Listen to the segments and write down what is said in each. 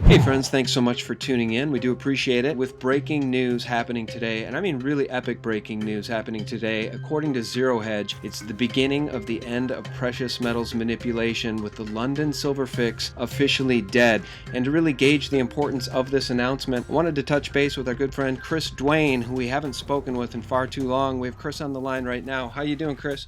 Hey friends, thanks so much for tuning in. We do appreciate it. With breaking news happening today, and I mean really epic breaking news happening today, according to Zero Hedge, it's the beginning of the end of precious metals manipulation with the London silver fix officially dead. And to really gauge the importance of this announcement, I wanted to touch base with our good friend Chris Duane, who we haven't spoken with in far too long. We have Chris on the line right now. How you doing, Chris?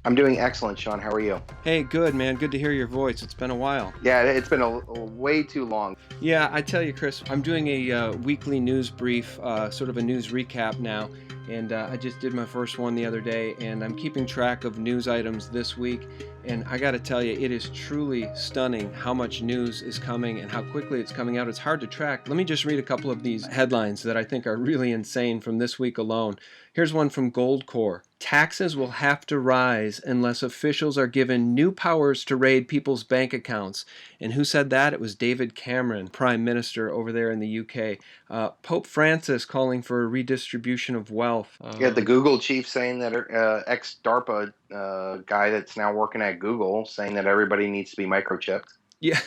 I'm doing excellent, Sean. How are you? Hey, good man. Good to hear your voice. It's been a while. Yeah, it's been a way too long. Yeah, I tell you, Chris, I'm doing a weekly news brief, sort of a news recap now, and I just did my first one the other day, and I'm keeping track of news items this week. And I got to tell you, it is truly stunning how much news is coming and how quickly it's coming out. It's hard to track. Let me just read a couple of these headlines that I think are really insane from this week alone. Here's one from Goldcore. Taxes will have to rise unless officials are given new powers to raid people's bank accounts. And who said that? It was David Cameron, Prime Minister over there in the UK. Pope Francis calling for a redistribution of wealth. You had the Google chief saying that ex-DARPA guy that's now working at Google saying that everybody needs to be microchipped. Yeah,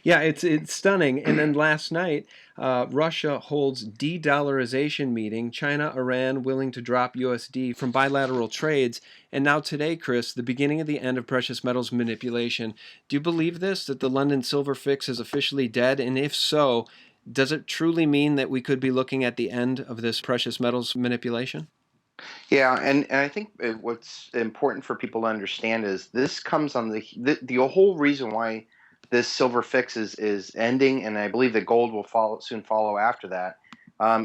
yeah, it's stunning. And then last night, Russia holds de-dollarization meeting. China, Iran willing to drop USD from bilateral trades. And now today, Chris, the beginning of the end of precious metals manipulation. Do you believe this, that the London silver fix is officially dead? And if so, does it truly mean that we could be looking at the end of this precious metals manipulation? Yeah, and I think what's important for people to understand is this comes on the whole reason why this silver fix is ending, and I believe that gold will soon follow after that,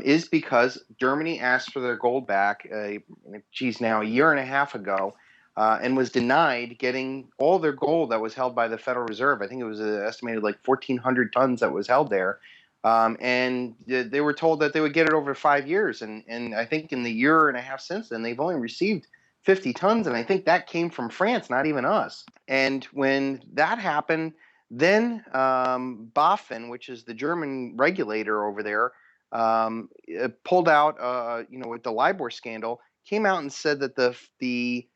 is because Germany asked for their gold back, now a year and a half ago, and was denied getting all their gold that was held by the Federal Reserve. I think it was estimated like 1,400 tons that was held there. And they were told that they would get it over 5 years. And I think in the year and a half since then, they've only received 50 tons. And I think that came from France, not even us. And when that happened, then BaFin, which is the German regulator over there, pulled out, with the LIBOR scandal, came out and said that the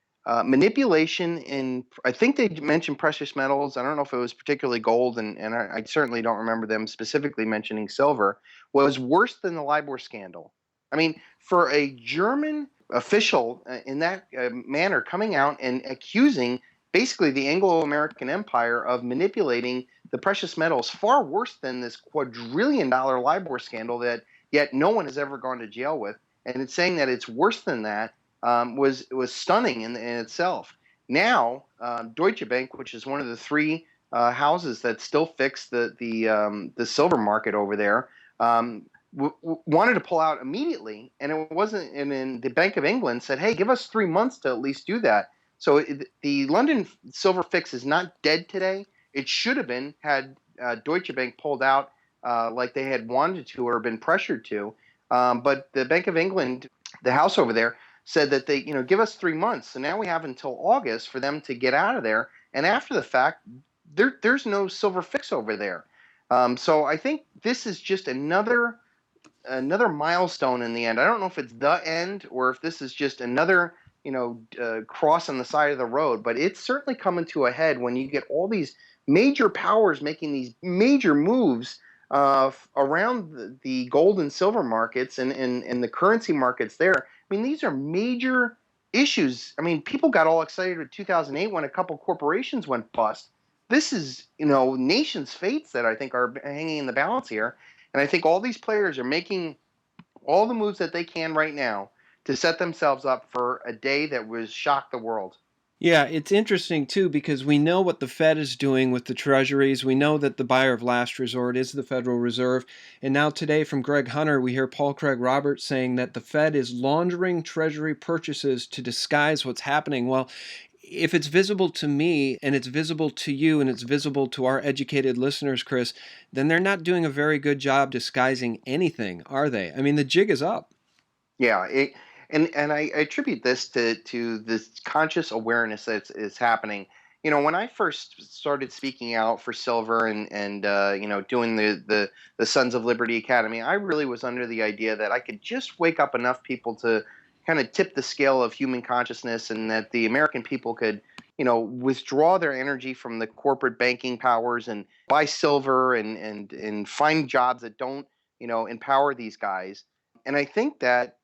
manipulation in, I think they mentioned precious metals. I don't know if it was particularly gold, and I certainly don't remember them specifically mentioning silver, was worse than the LIBOR scandal. I mean, for a German official in that manner coming out and accusing basically the Anglo-American Empire of manipulating the precious metals, far worse than this quadrillion-dollar LIBOR scandal that yet no one has ever gone to jail with, and it's saying that it's worse than that, was stunning in itself. Now, Deutsche Bank, which is one of the three houses that still fix the silver market over there, wanted to pull out immediately, and it wasn't. And then the Bank of England said, "Hey, give us 3 months to at least do that." So the London silver fix is not dead today. It should have been had Deutsche Bank pulled out like they had wanted to or been pressured to. But the Bank of England, the house over there, said that they, give us 3 months. So now we have until August for them to get out of there. And after the fact, there's no silver fix over there. So I think this is just another milestone in the end. I don't know if it's the end or if this is just another cross on the side of the road, but it's certainly coming to a head when you get all these major powers making these major moves around the gold and silver markets and the currency markets there. I mean, these are major issues. I mean, people got all excited in 2008 when a couple corporations went bust. This is, nations' fates that I think are hanging in the balance here. And I think all these players are making all the moves that they can right now to set themselves up for a day that was shock the world. Yeah, it's interesting too because we know what the Fed is doing with the treasuries. We know that the buyer of last resort is the Federal Reserve. And now today from Greg Hunter, we hear Paul Craig Roberts saying that the Fed is laundering treasury purchases to disguise what's happening. Well, if it's visible to me and it's visible to you and it's visible to our educated listeners, Chris, then they're not doing a very good job disguising anything, are they? I mean, the jig is up. Yeah, and I attribute this to this conscious awareness that is happening. When I first started speaking out for silver and doing the Sons of Liberty Academy, I really was under the idea that I could just wake up enough people to kind of tip the scale of human consciousness, and that the American people could withdraw their energy from the corporate banking powers and buy silver and find jobs that don't, empower these guys. And I think that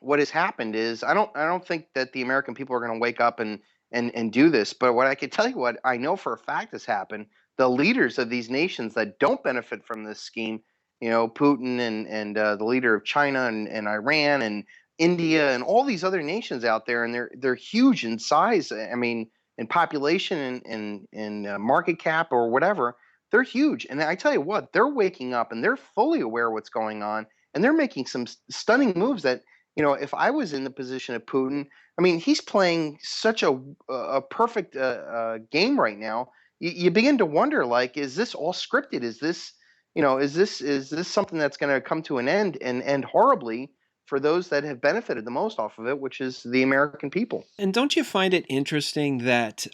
what has happened is I don't think that the American people are going to wake up and do this. But what I can tell you, what I know for a fact has happened, the leaders of these nations that don't benefit from this scheme, Putin and the leader of China and Iran and India and all these other nations out there, and they're huge in size. I mean, in population and market cap or whatever, they're huge. And I tell you what, they're waking up and they're fully aware of what's going on, and they're making some stunning moves that, if I was in the position of Putin, I mean, he's playing such a perfect game right now. You begin to wonder, like, is this all scripted? Is this, is this something that's going to come to an end and end horribly for those that have benefited the most off of it, which is the American people? And don't you find it interesting that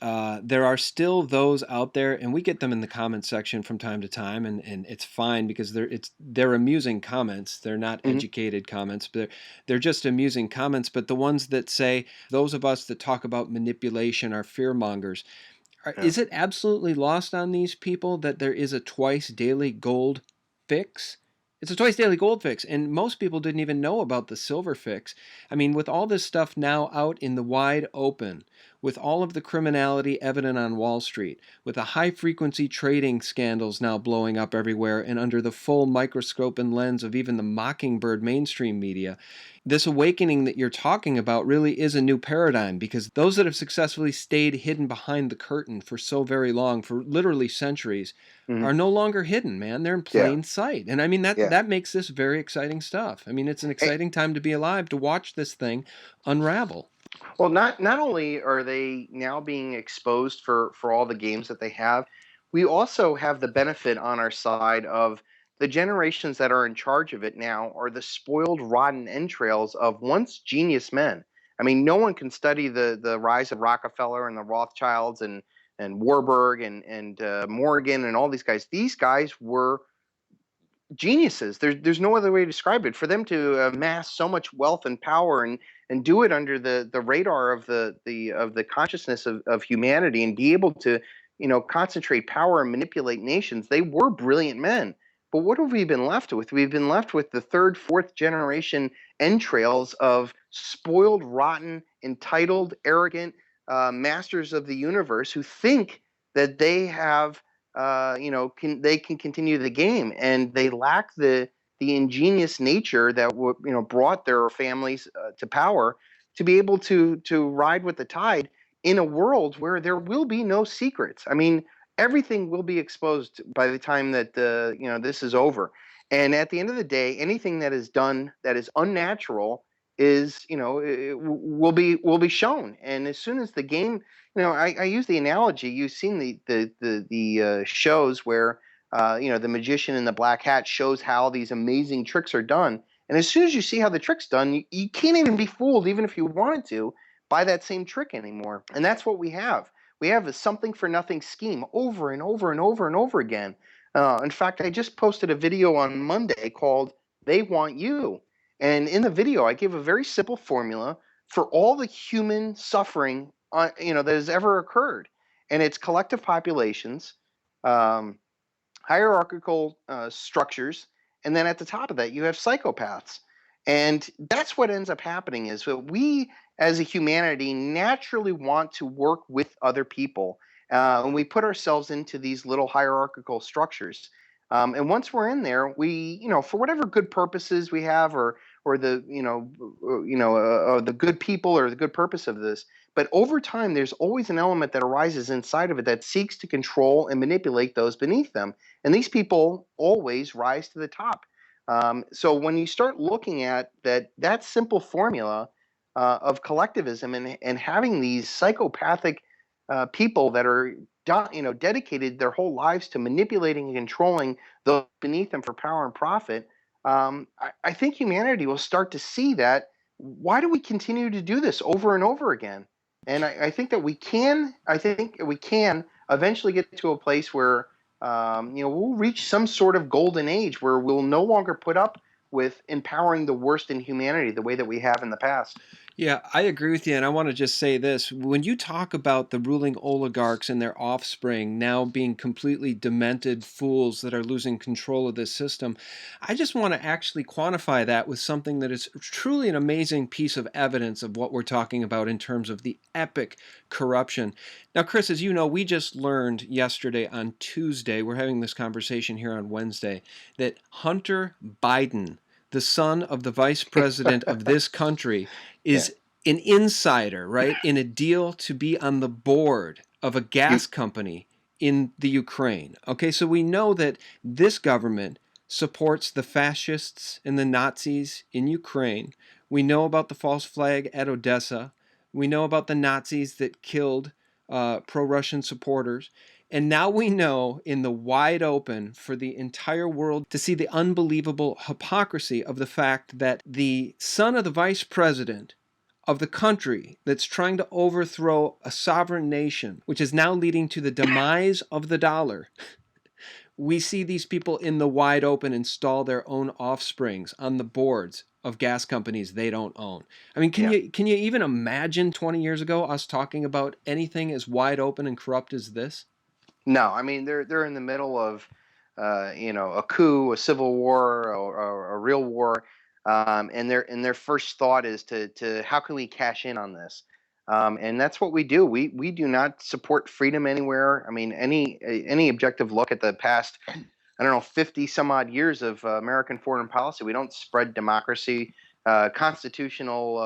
there are still those out there, and we get them in the comments section from time to time, and it's fine because they're amusing comments. They're not Hmm. educated comments, but they're just amusing comments. But the ones that say those of us that talk about manipulation are fear mongers. Yeah. Is it absolutely lost on these people that there is a twice daily gold fix? It's a twice daily gold fix, and most people didn't even know about the silver fix. I mean, with all this stuff now out in the wide open, with all of the criminality evident on Wall Street, with the high frequency trading scandals now blowing up everywhere and under the full microscope and lens of even the mockingbird mainstream media, this awakening that you're talking about really is a new paradigm, because those that have successfully stayed hidden behind the curtain for so very long, for literally centuries, Hmm. are no longer hidden, man. They're in Yeah. plain sight. And I mean, that Yeah. that makes this very exciting stuff. I mean, it's an exciting time to be alive, to watch this thing unravel. Well, not only are they now being exposed for all the games that they have, we also have the benefit on our side of the generations that are in charge of it now are the spoiled, rotten entrails of once genius men. I mean, no one can study the rise of Rockefeller and the Rothschilds and Warburg and Morgan and all these guys. These guys were geniuses. There's no other way to describe it. For them to amass so much wealth and power and do it under the radar of the consciousness of humanity and be able to, concentrate power and manipulate nations, they were brilliant men. But what have we been left with? We've been left with the third, fourth generation entrails of spoiled, rotten, entitled, arrogant masters of the universe who think that they have can continue the game, and they lack the ingenious nature that brought their families to power to be able to ride with the tide in a world where there will be no secrets. I mean, everything will be exposed by the time that this is over. And at the end of the day, anything that is done that is unnatural is will be shown. And as soon as the game, I use the analogy. You've seen the shows where the magician in the black hat shows how these amazing tricks are done, and as soon as you see how the trick's done, you can't even be fooled, even if you wanted to, by that same trick anymore. And that's what we have. We have a something for nothing scheme over and over and over and over again. In fact, I just posted a video on Monday called "They Want You," and in the video, I give a very simple formula for all the human suffering that has ever occurred, and it's collective populations, um, hierarchical structures, and then at the top of that you have psychopaths. And that's what ends up happening is that we as a humanity naturally want to work with other people, and we put ourselves into these little hierarchical structures. And once we're in there, we, for whatever good purposes we have, or the the good people or the good purpose of this, but over time there's always an element that arises inside of it that seeks to control and manipulate those beneath them, and these people always rise to the top. So when you start looking at that simple formula of collectivism and having these psychopathic people that are dedicated their whole lives to manipulating and controlling those beneath them for power and profit, I think humanity will start to see that. Why do we continue to do this over and over again? And I think that we can. I think we can eventually get to a place where we'll reach some sort of golden age where we'll no longer put up with empowering the worst in humanity the way that we have in the past. Yeah, I agree with you. And I want to just say this. When you talk about the ruling oligarchs and their offspring now being completely demented fools that are losing control of this system, I just want to actually quantify that with something that is truly an amazing piece of evidence of what we're talking about in terms of the epic corruption. Now, Chris, as you know, we just learned yesterday on Tuesday, we're having this conversation here on Wednesday, that Hunter Biden, the son of the vice president of this country, Yeah. is an insider, right, in a deal to be on the board of a You gas company in the Ukraine. Okay, so we know that this government supports the fascists and the Nazis in Ukraine. We know about the false flag at Odessa. We know about the Nazis that killed pro Russian supporters. And now we know in the wide open for the entire world to see the unbelievable hypocrisy of the fact that the son of the vice president of the country that's trying to overthrow a sovereign nation, which is now leading to the demise of the dollar, we see these people in the wide open install their own offsprings on the boards of gas companies they don't own. I mean, yeah. can you even imagine 20 years ago us talking about anything as wide open and corrupt as this? No, I mean they're in the middle of a coup, a civil war, or a real war, and their first thought is to how can we cash in on this, and that's what we do. We do not support freedom anywhere. I mean any objective look at the past, I don't know, 50 some odd years of American foreign policy. We don't spread democracy, constitutional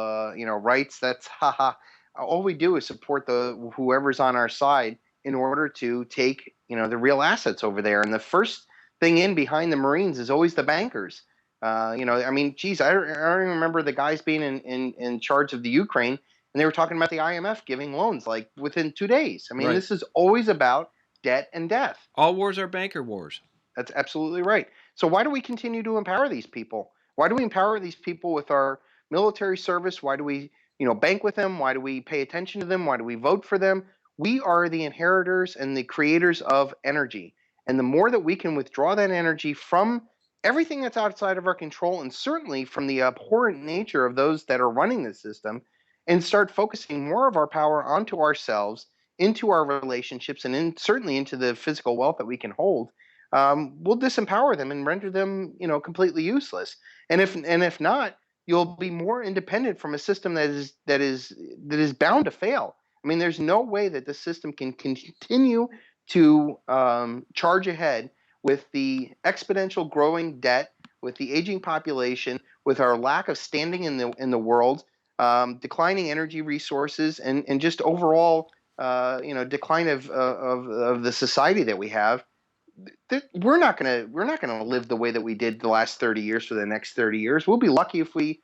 rights. That's haha. All we do is support the whoever's on our side in order to take the real assets over there. And the first thing in behind the Marines is always the bankers. I mean, geez, I don't remember the guys being in charge of the Ukraine, and they were talking about the IMF giving loans like within 2 days. I mean, Right. this is always about debt and death. All wars are banker wars. That's absolutely right. So why do we continue to empower these people? Why do we empower these people with our military service? Why do we, bank with them? Why do we pay attention to them? Why do we vote for them? We are the inheritors and the creators of energy. And the more that we can withdraw that energy from everything that's outside of our control, and certainly from the abhorrent nature of those that are running the system, and start focusing more of our power onto ourselves, into our relationships, and certainly into the physical wealth that we can hold, we'll disempower them and render them, completely useless. And if not, you'll be more independent from a system that is bound to fail. I mean, there's no way that the system can continue to charge ahead with the exponential growing debt, with the aging population, with our lack of standing in the world, declining energy resources, and just overall, decline of the society that we have. We're not gonna live the way that we did the last 30 years for the next 30 years. We'll be lucky if we,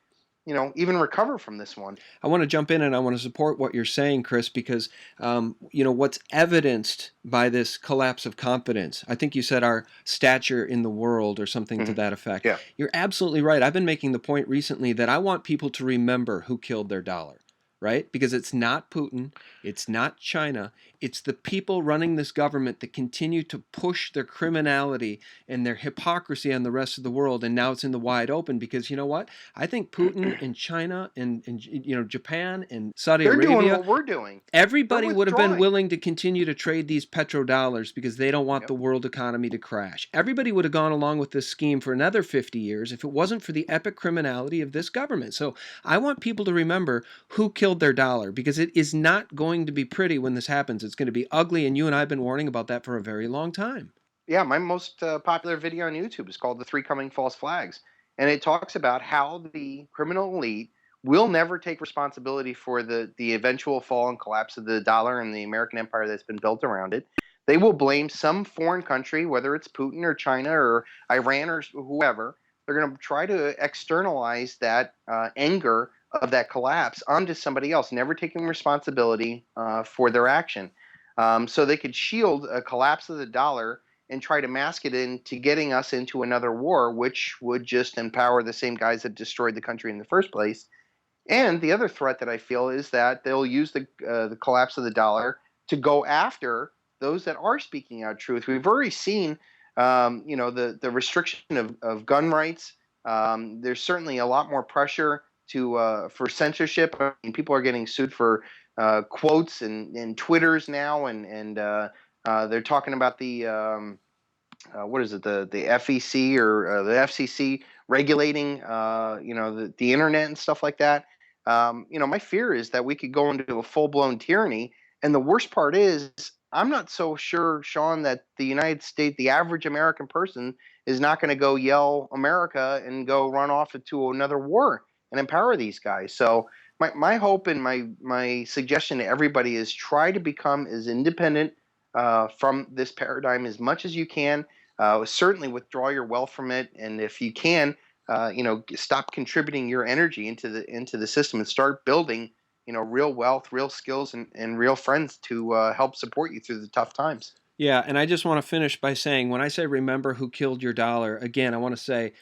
even recover from this one. I want to jump in and I want to support what you're saying, Chris, because what's evidenced by this collapse of confidence. I think you said our stature in the world or something to Mhm. that effect. Yeah. You're absolutely right. I've been making the point recently that I want people to remember who killed their dollar. Right? Because it's not Putin, it's not China, it's the people running this government that continue to push their criminality and their hypocrisy on the rest of the world. And now it's in the wide open because you know what? I think Putin and China and Japan and Saudi They're doing Arabia, what we're doing. They're everybody would have been withdrawing. willing to continue to trade these petrodollars because they don't want the Yep. world economy to crash. Everybody would have gone along with this scheme for another 50 years if it wasn't for the epic criminality of this government. So I want people to remember who killed their dollar because it is not going to be pretty when this happens. It's going to be ugly, and you and I have been warning about that for a very long time. Yeah, my most popular video on YouTube is called "The Three Coming False Flags," and it talks about how the criminal elite will never take responsibility for the eventual fall and collapse of the dollar and the American empire that's been built around it. They will blame some foreign country, whether it's Putin or China or Iran or whoever. They're going to try to externalize that anger of that collapse onto somebody else, never taking responsibility for their action. So they could shield a collapse of the dollar and try to mask it into getting us into another war, which would just empower the same guys that destroyed the country in the first place. And the other threat that I feel is that they'll use the collapse of the dollar to go after those that are speaking out truth. We've already seen, the restriction of gun rights. There's certainly a lot more pressure for censorship. I mean, people are getting sued for quotes and Twitters now, and they're talking about the what is it, the FEC or the FCC regulating the internet and stuff like that. My fear is that we could go into a full blown tyranny, and the worst part is I'm not so sure, Sean, that the United States, the average American person, is not going to go yell America and go run off into another war and empower these guys. So my hope and my suggestion to everybody is try to become as independent from this paradigm as much as you can. Certainly withdraw your wealth from it, and if you can, stop contributing your energy into the system and start building, real wealth, real skills, and real friends to help support you through the tough times. Yeah, and I just want to finish by saying when I say remember who killed your dollar, again, I want to say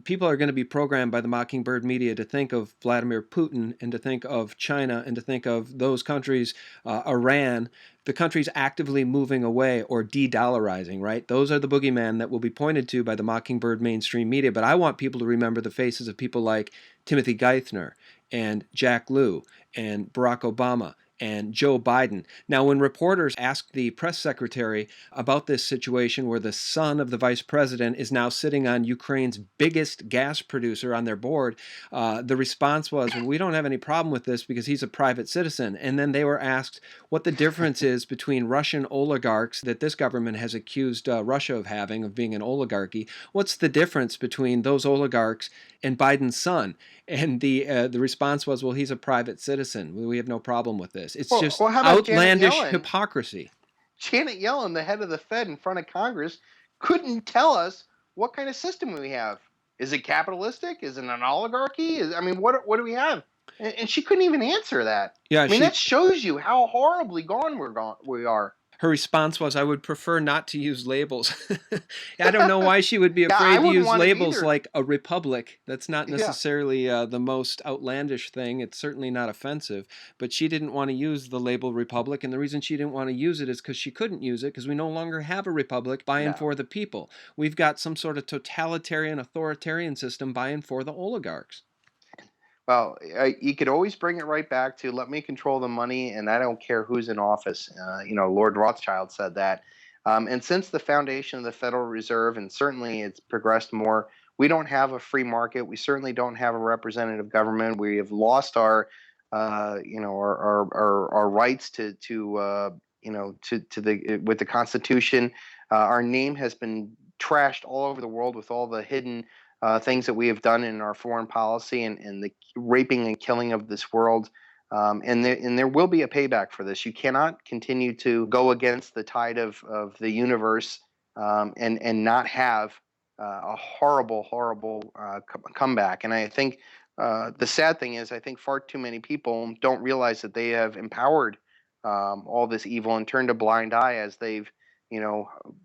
people are going to be programmed by the Mockingbird media to think of Vladimir Putin and to think of China and to think of those countries, Iran, the countries actively moving away or de-dollarizing, right? Those are the boogeyman that will be pointed to by the Mockingbird mainstream media. But I want people to remember the faces of people like Timothy Geithner and Jack Lew and Barack Obama and Joe Biden. Now, when reporters asked the press secretary about this situation where the son of the vice president is now sitting on Ukraine's biggest gas producer on their board, the response was, well, we don't have any problem with this because he's a private citizen. And then they were asked what the difference is between Russian oligarchs that this government has accused Russia of having, of being an oligarchy. What's the difference between those oligarchs and Biden's son? And the response was, well, he's a private citizen. We have no problem with this. It's just how about outlandish hypocrisy. Janet Yellen, the head of the Fed in front of Congress, couldn't tell us what kind of system we have. Is it capitalistic? Is it an oligarchy? What do we have? And she couldn't even answer that. Yeah, that shows you how horribly we are. Her response was, I would prefer not to use labels. I don't know why she would be afraid to use labels like a republic. That's not necessarily the most outlandish thing. It's certainly not offensive. But she didn't want to use the label republic. And the reason she didn't want to use it is because she couldn't use it because we no longer have a republic by and for the people. We've got some sort of totalitarian, authoritarian system by and for the oligarchs. Well, you could always bring it right back to let me control the money, and I don't care who's in office. Lord Rothschild said that. And since the foundation of the Federal Reserve, and certainly it's progressed more, we don't have a free market. We certainly don't have a representative government. We have lost our rights to the with the Constitution. Our name has been trashed all over the world with all the hidden things that we have done in our foreign policy and the raping and killing of this world. And there will be a payback for this. You cannot continue to go against the tide of the universe and not have a horrible, horrible comeback. And I think the sad thing is I think far too many people don't realize that they have empowered all this evil and turned a blind eye as they've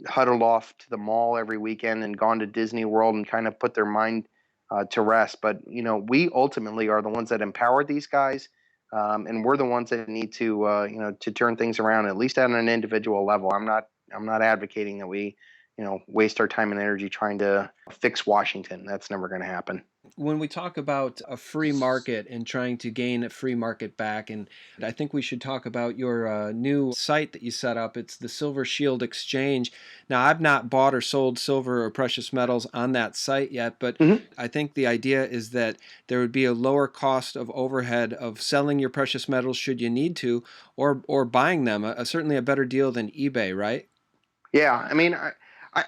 huddled off to the mall every weekend and gone to Disney World and kind of put their mind to rest. But we ultimately are the ones that empowered these guys, and we're the ones that need to to turn things around, at least at an individual level. I'm not advocating that we waste our time and energy trying to fix Washington. That's never going to happen. When we talk about a free market and trying to gain a free market back, and I think we should talk about your new site that you set up. It's the Silver Shield Exchange. Now, I've not bought or sold silver or precious metals on that site yet, but I think the idea is that there would be a lower cost of overhead of selling your precious metals should you need to, or buying them. Certainly a better deal than eBay, right? Yeah, I mean,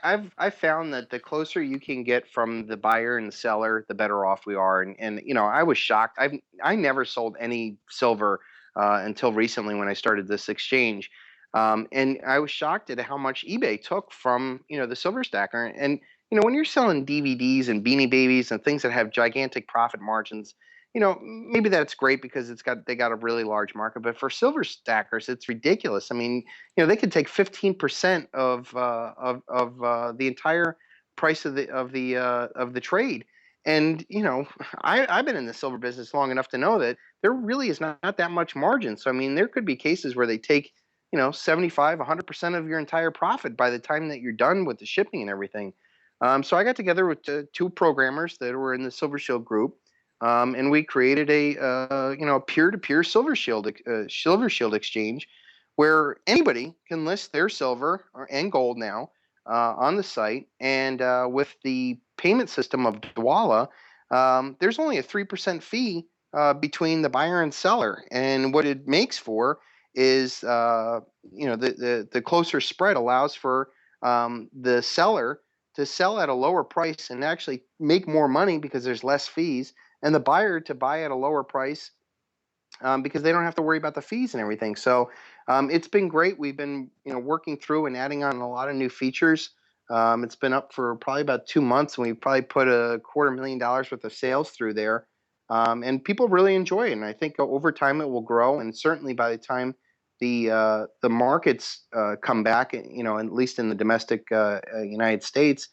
I've found that the closer you can get from the buyer and the seller, the better off we are. And I was shocked. I never sold any silver until recently when I started this exchange, and I was shocked at how much eBay took from the silver stacker. And when you're selling DVDs and Beanie Babies and things that have gigantic profit margins, maybe that's great because they got a really large market. But for silver stackers, it's ridiculous. I mean, they could take 15% of the entire price of the trade. And I've been in the silver business long enough to know that there really is not that much margin. So I mean, there could be cases where they take 75, 100% of your entire profit by the time that you're done with the shipping and everything. So I got together with two programmers that were in the Silver Shield group. and we created a peer-to-peer Silver Shield exchange, where anybody can list their silver and gold now on the site, and with the payment system of Dwala, there's only a 3% fee between the buyer and seller, and what it makes for is the closer spread allows for the seller to sell at a lower price and actually make more money because there's less fees, and the buyer to buy at a lower price because they don't have to worry about the fees and everything. So it's been great. We've been working through and adding on a lot of new features. It's been up for probably about 2 months, and we've probably put $250,000 worth of sales through there, and people really enjoy it. And I think over time it will grow, and certainly by the time the markets come back, at least in the domestic United States,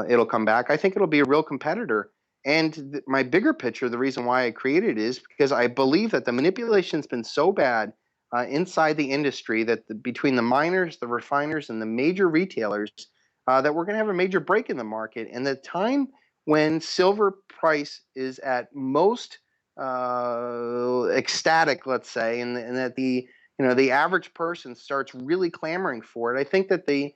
it'll come back. I think it'll be a real competitor. And my bigger picture, the reason why I created it is because I believe that the manipulation's been so bad inside the industry that between the miners, the refiners, and the major retailers, that we're going to have a major break in the market. And the time when silver price is at most ecstatic, let's say, and that the average person starts really clamoring for it, I think that the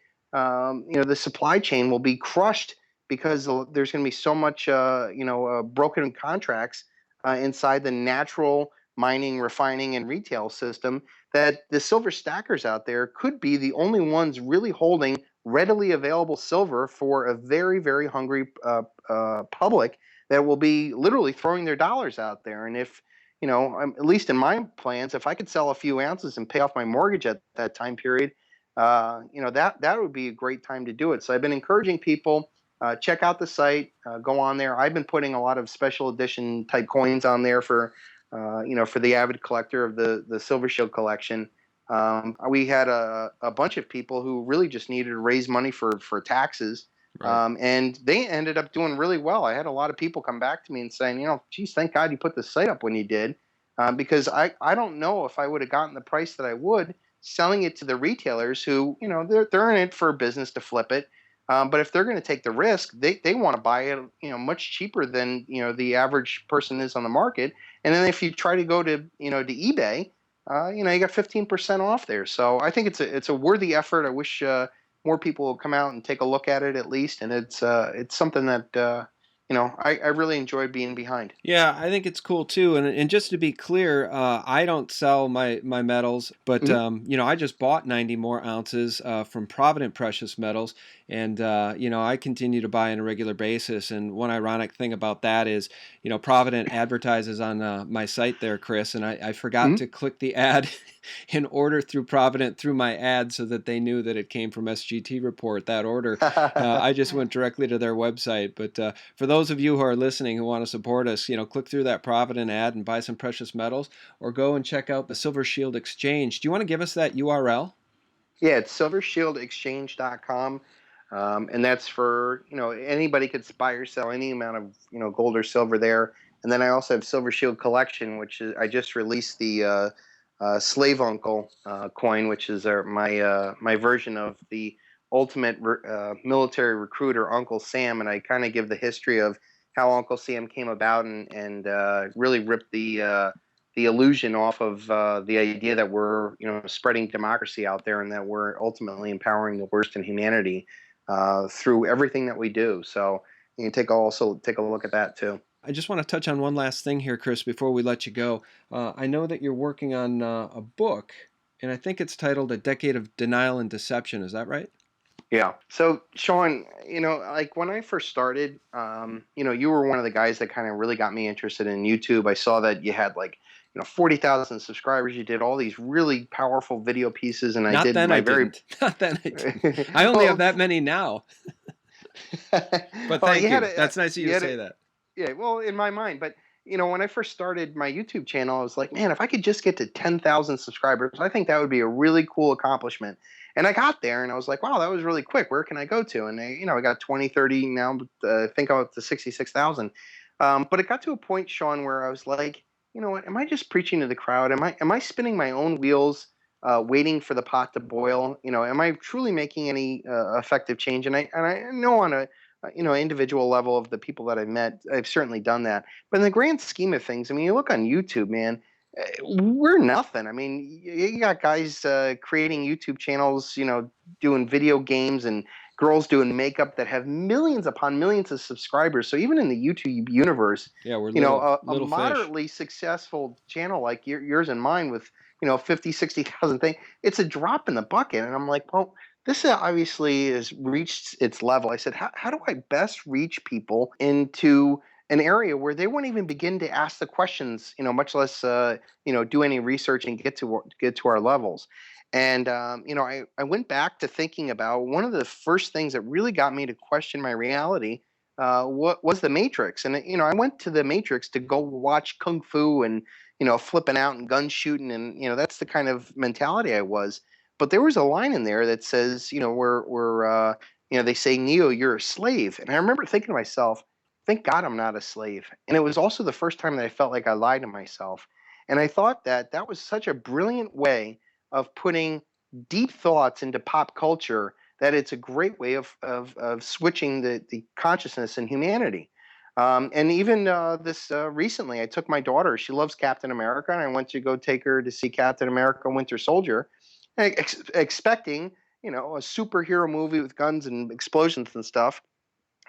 supply chain will be crushed because there's going to be so much broken contracts inside the natural mining, refining, and retail system that the silver stackers out there could be the only ones really holding readily available silver for a very, very hungry public that will be literally throwing their dollars out there. And if at least in my plans, if I could sell a few ounces and pay off my mortgage at that time period, that would be a great time to do it. So I've been encouraging people, check out the site, go on there. I've been putting a lot of special edition type coins on there for the avid collector of the Silver Shield collection. We had a bunch of people who really just needed to raise money for taxes. Right. And they ended up doing really well. I had a lot of people come back to me and saying, geez, thank God you put the site up when you did, because I don't know if I would have gotten the price that I would selling it to the retailers who, they're in it for business to flip it. But if they're going to take the risk, they want to buy it, much cheaper than, the average person is on the market. And then if you try to go to eBay, you got 15% off there. So I think it's a worthy effort. I wish more people will come out and take a look at it at least. And it's something that I really enjoy being behind. Yeah, I think it's cool too. And just to be clear, I don't sell my metals, but Mhm. I just bought 90 more ounces from Provident Precious Metals, and I continue to buy on a regular basis. And one ironic thing about that is, Provident advertises on my site there, Chris, and I forgot Mhm. to click the ad and order through Provident through my ad so that they knew that it came from SGT Report. That order, I just went directly to their website, but. For those of you who are listening who want to support us, click through that Provident ad and buy some precious metals, or go and check out the Silver Shield Exchange. Do you want to give us that URL? Yeah, it's silvershieldexchange.com. And that's for, anybody could buy or sell any amount of, gold or silver there. And then I also have Silver Shield Collection, which is, I just released the Slave Uncle coin, which is my version of the ultimate military recruiter, Uncle Sam. And I kind of give the history of how Uncle Sam came about and really ripped the illusion off of the idea that we're spreading democracy out there and that we're ultimately empowering the worst in humanity through everything that we do. So you can also take a look at that too. I just want to touch on one last thing here, Chris, before we let you go. I know that you're working on a book, and I think it's titled A Decade of Denial and Deception. Is that right? Yeah. So Sean, like when I first started, you were one of the guys that kind of really got me interested in YouTube. I saw that you had like 40,000 subscribers. You did all these really powerful video pieces, and I Not did then I my very didn't. Not then I didn't. I only have well. that many now. But Well, thank you. That's nice of you you to had say that. yeah, well, in my mind, but when I first started my YouTube channel, I was like, man, if I could just get to 10,000 subscribers, I think that would be a really cool accomplishment. And I got there and I was like, wow, that was really quick. Where can I go to? And I got 20, 30 now, I think I'm up to 66,000. But it got to a point, Sean, where I was like, you know what? Am I just preaching to the crowd? Am I spinning my own wheels, waiting for the pot to boil? Am I truly making any effective change? And I know on individual level of the people that I've met, I've certainly done that. But in the grand scheme of things, I mean, you look on YouTube, man, we're nothing. I mean, you got guys creating YouTube channels, doing video games, and girls doing makeup that have millions upon millions of subscribers. So even in the YouTube universe, Yeah, we're little a little fish. moderately successful channel like yours and mine with 50, 60,000 things, it's a drop in the bucket. And I'm like, well, this obviously has reached its level. I said, how do I best reach people into an area where they won't even begin to ask the questions, much less do any research and get to our levels. And I went back to thinking about one of the first things that really got me to question my reality. What was the Matrix? And I went to the Matrix to go watch kung fu and flipping out and gun shooting, and that's the kind of mentality I was. But there was a line in there that says, they say, Neo, you're a slave. And I remember thinking to myself, thank God I'm not a slave. And it was also the first time that I felt like I lied to myself. And I thought that that was such a brilliant way of putting deep thoughts into pop culture that it's a great way of switching the consciousness in humanity. And even this recently, I took my daughter. She loves Captain America, and I went to go take her to see Captain America: Winter Soldier, expecting a superhero movie with guns and explosions and stuff.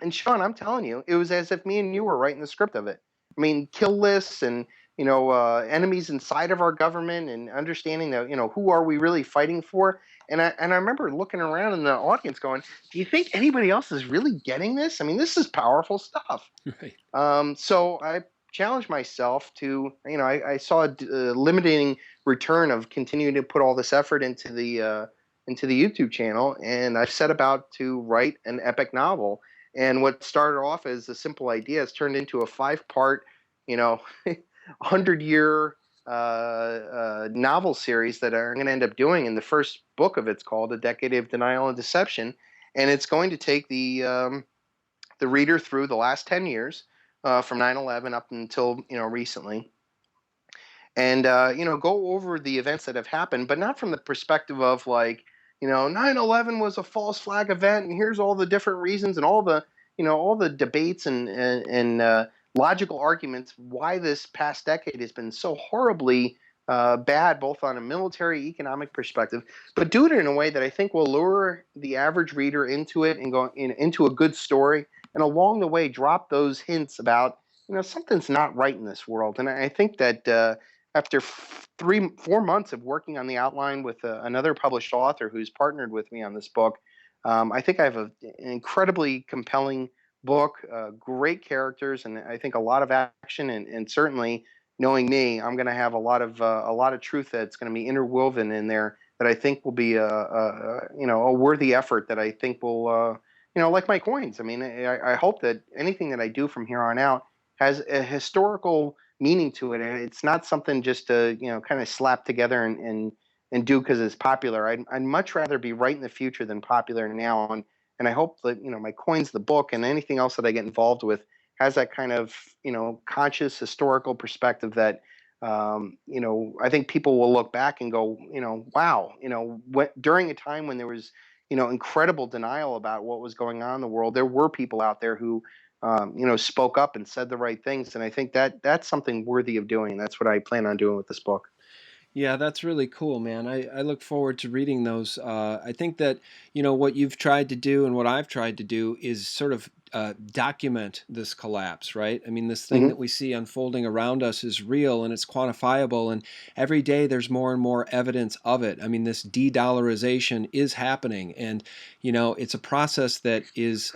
And Sean, I'm telling you, it was as if me and you were writing the script of it. I mean, kill lists and enemies inside of our government, and understanding that who are we really fighting for. And I remember looking around in the audience, going, "Do you think anybody else is really getting this? I mean, this is powerful stuff." Right. So I challenged myself to, I saw a limiting return of continuing to put all this effort into the YouTube channel, and I set about to write an epic novel. And what started off as a simple idea has turned into a 5-part, 100-year novel series that I'm going to end up doing. And the first book of it's called A Decade of Denial and Deception, and it's going to take the reader through the last 10 years, from 9/11 up until recently, and go over the events that have happened, but not from the perspective of like 9/11 was a false flag event, and here's all the different reasons and all the debates and logical arguments why this past decade has been so horribly bad, both on a military, economic perspective, but do it in a way that I think will lure the average reader into it and into a good story, and along the way drop those hints about something's not right in this world. And I think that after 4 months of working on the outline with another published author who's partnered with me on this book, I think I have an incredibly compelling book, great characters, and I think a lot of action, and certainly knowing me, I'm going to have a lot of truth that's going to be interwoven in there that I think will be a worthy effort that I think will like my coins. I mean, I hope that anything that I do from here on out has a historical meaning to it, and it's not something just to kind of slap together and do because it's popular. I'd much rather be right in the future than popular now, and I hope that my coins, the book, and anything else that I get involved with has that kind of conscious historical perspective that I think people will look back and go, wow, during a time when there was incredible denial about what was going on in the world, there were people out there who spoke up and said the right things. And I think that that's something worthy of doing. That's what I plan on doing with this book. Yeah, that's really cool, man. I look forward to reading those. I think that, what you've tried to do and what I've tried to do is sort of document this collapse, right? I mean, this thing Hmm. that we see unfolding around us is real and it's quantifiable, and every day there's more and more evidence of it. I mean, this de-dollarization is happening, and, it's a process that is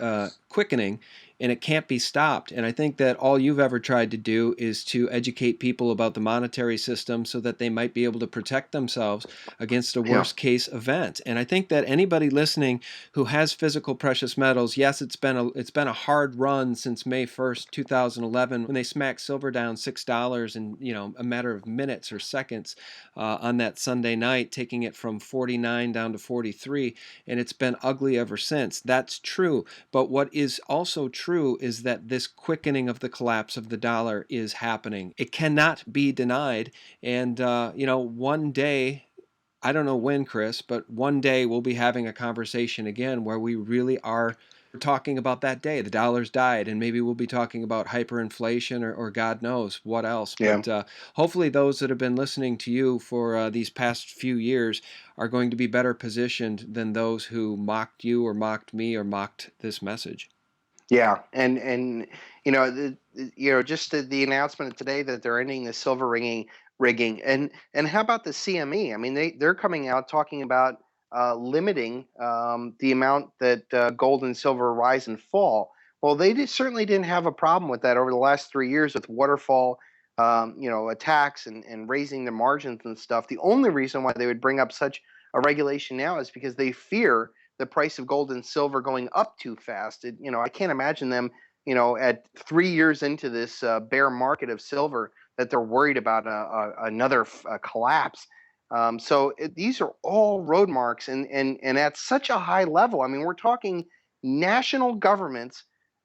quickening, and it can't be stopped. And I think that all you've ever tried to do is to educate people about the monetary system so that they might be able to protect themselves against a Yeah. worst case event. And I think that anybody listening who has physical precious metals, yes, it's been a hard run since May 1st, 2011, when they smacked silver down $6 in a matter of minutes or seconds on that Sunday night, taking it from 49 down to 43, and it's been ugly ever since. That's true. But what is also true is that this quickening of the collapse of the dollar is happening. It cannot be denied. And, one day, I don't know when, Chris, but one day we'll be having a conversation again where we really are We're talking about that day. The dollar's died, and maybe we'll be talking about hyperinflation or God knows what else. Yeah. But hopefully those that have been listening to you for these past few years are going to be better positioned than those who mocked you or mocked me or mocked this message. Yeah, and just the announcement today that they're ending the silver rigging, and how about the CME? I mean, they're coming out talking about limiting the amount that gold and silver rise and fall. Well, certainly didn't have a problem with that over the last 3 years with waterfall, attacks and raising the margins and stuff. The only reason why they would bring up such a regulation now is because they fear the price of gold and silver going up too fast. I can't imagine them, at 3 years into this bear market of silver, that they're worried about another collapse. These are all road marks, and at such a high level. I mean, we're talking national governments,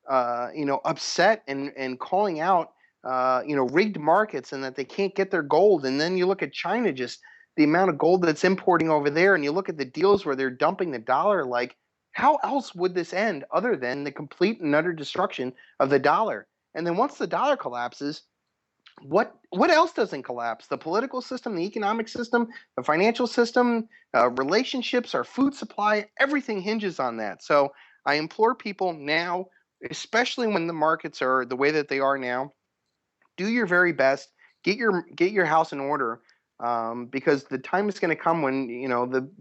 upset and calling out, rigged markets and that they can't get their gold. And then you look at China, just the amount of gold that's importing over there, and you look at the deals where they're dumping the dollar. Like, how else would this end other than the complete and utter destruction of the dollar? And then once the dollar collapses, what else doesn't collapse? The political system, the economic system, the financial system, relationships, our food supply, everything hinges on that. So I implore people now, especially when the markets are the way that they are now, do your very best. Get your house in order, because the time is going to come when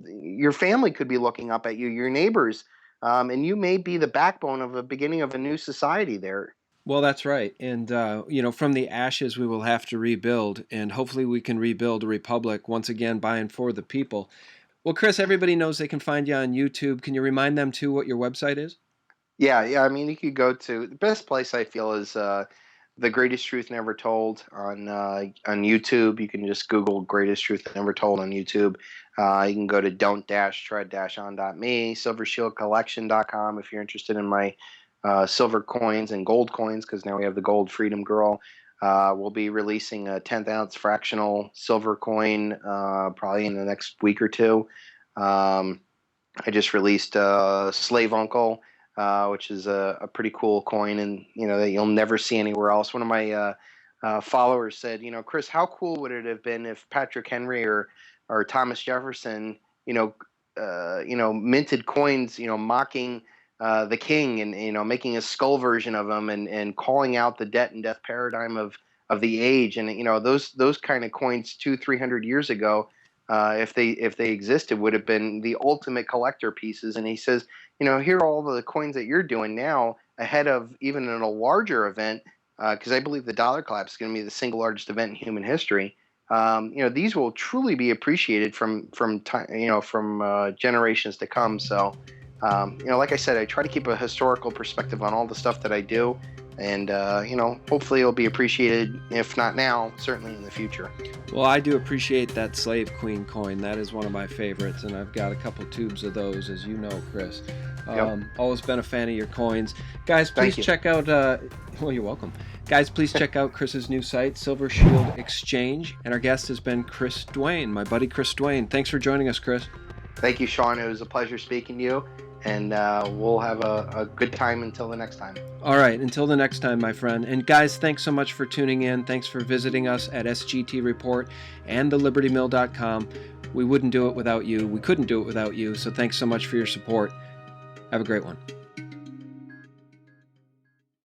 your family could be looking up at you, your neighbors, and you may be the backbone of the beginning of a new society there. Well, that's right. And, from the ashes, we will have to rebuild. And hopefully we can rebuild a republic once again by and for the people. Well, Chris, everybody knows they can find you on YouTube. Can you remind them, too, what your website is? Yeah, yeah. I mean, you could go to the best place I feel is the Greatest Truth Never Told on YouTube. You can just Google Greatest Truth Never Told on YouTube. You can go to don't-tread-on.me, silvershieldcollection.com if you're interested in my silver coins and gold coins, because now we have the Gold Freedom Girl. We'll be releasing a 10th ounce fractional silver coin probably in the next week or two. I just released Slave Uncle, which is a pretty cool coin, and that you'll never see anywhere else. One of my followers said, Chris, how cool would it have been if Patrick Henry or Thomas Jefferson, minted coins, mocking the king, and making a skull version of him, and calling out the debt and death paradigm of the age. And those kind of coins 200-300 years ago, if they existed, would have been the ultimate collector pieces. And he says, here are all the coins that you're doing now ahead of even in a larger event, because I believe the dollar collapse is going to be the single largest event in human history. These will truly be appreciated from generations to come. So, like I said, I try to keep a historical perspective on all the stuff that I do, and hopefully it'll be appreciated, if not now, certainly in the future. Well, I do appreciate that Slave Queen coin. That is one of my favorites, and I've got a couple tubes of those, as you know, Chris. Yep. Always been a fan of your coins. Guys, please check out, well, you're welcome. Guys, please check out Chris's new site, Silver Shield Xchange, and our guest has been Chris Duane, my buddy Chris Duane. Thanks for joining us, Chris. Thank you, Sean. It was a pleasure speaking to you, and we'll have a good time until the next time. All right, until the next time, my friend. And guys, thanks so much for tuning in. Thanks for visiting us at SGT Report and thelibertymill.com. We wouldn't do it without you. We couldn't do it without you. So thanks so much for your support. Have a great one.